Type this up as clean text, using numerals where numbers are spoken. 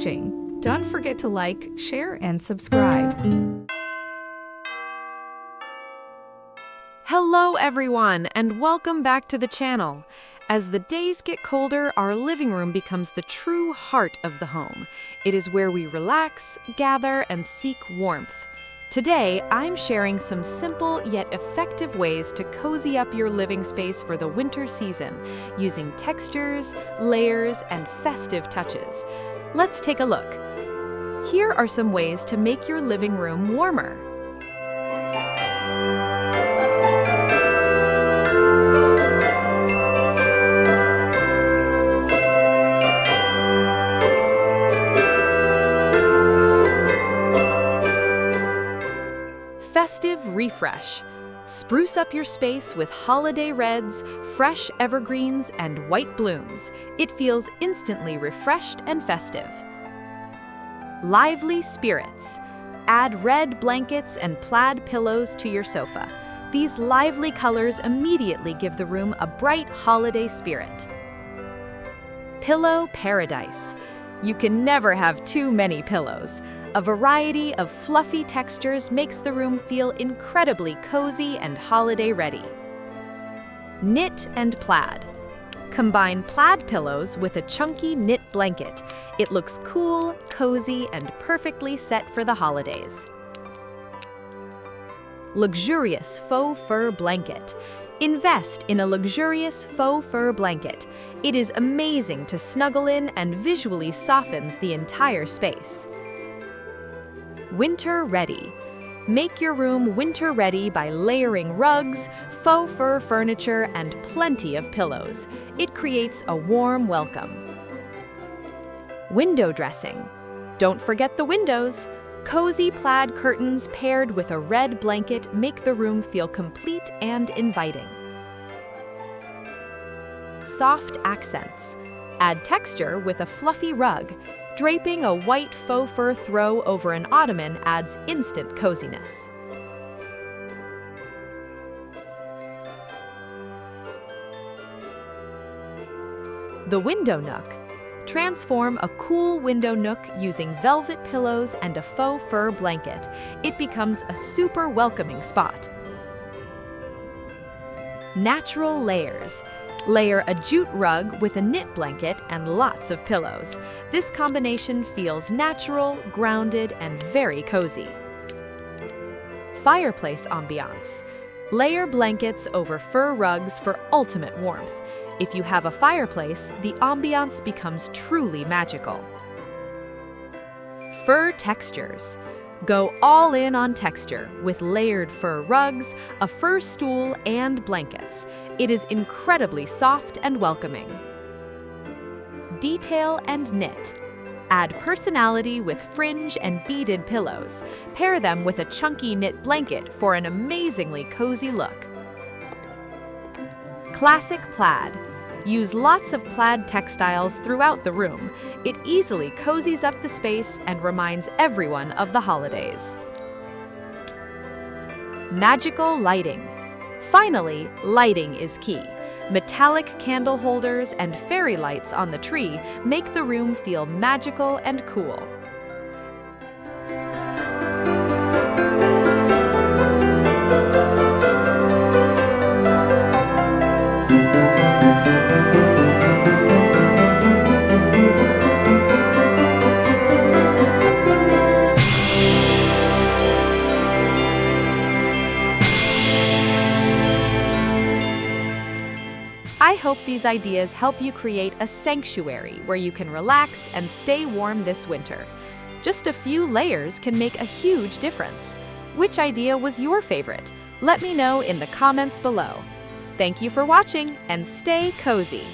watching. Don't forget to like, share, and subscribe. Hello everyone, and welcome back to the channel. As the days get colder, our living room becomes the true heart of the home. It is where we relax, gather, and seek warmth. Today, I'm sharing some simple yet effective ways to cozy up your living space for the winter season, using textures, layers, and festive touches. Let's take a look. Here are some ways to make your living room warmer. Festive refresh. Spruce up your space with holiday reds, fresh evergreens, and white blooms. It feels instantly refreshed and festive. Lively spirits. Add red blankets and plaid pillows to your sofa. These lively colors immediately give the room a bright holiday spirit. Pillow paradise. You can never have too many pillows. A variety of fluffy textures makes the room feel incredibly cozy and holiday ready. Knit and plaid. Combine plaid pillows with a chunky knit blanket. It looks cool, cozy, and perfectly set for the holidays. Luxurious faux fur blanket. Invest in a luxurious faux fur blanket. It is amazing to snuggle in and visually softens the entire space. Winter ready. Make your room winter ready by layering rugs, faux fur furniture, and plenty of pillows. It creates a warm welcome. Window dressing. Don't forget the windows. Cozy plaid curtains paired with a red blanket make the room feel complete and inviting. Soft accents. Add texture with a fluffy rug. Draping a white faux fur throw over an ottoman adds instant coziness. The window nook. Transform a cool window nook using velvet pillows and a faux fur blanket. It becomes a super welcoming spot. Natural layers. Layer a jute rug with a knit blanket and lots of pillows. This combination feels natural, grounded, and very cozy. Fireplace ambiance. Layer blankets over fur rugs for ultimate warmth. If you have a fireplace, the ambiance becomes truly magical. Fur textures. Go all in on texture with layered fur rugs, a fur stool, and blankets. It is incredibly soft and welcoming. Detail and knit. Add personality with fringe and beaded pillows. Pair them with a chunky knit blanket for an amazingly cozy look. Classic plaid. Use lots of plaid textiles throughout the room. It easily cozies up the space and reminds everyone of the holidays. Magical lighting. Finally, lighting is key. Metallic candle holders and fairy lights on the tree make the room feel magical and cool. I hope these ideas help you create a sanctuary where you can relax and stay warm this winter. Just a few layers can make a huge difference. Which idea was your favorite? Let me know in the comments below. Thank you for watching and stay cozy.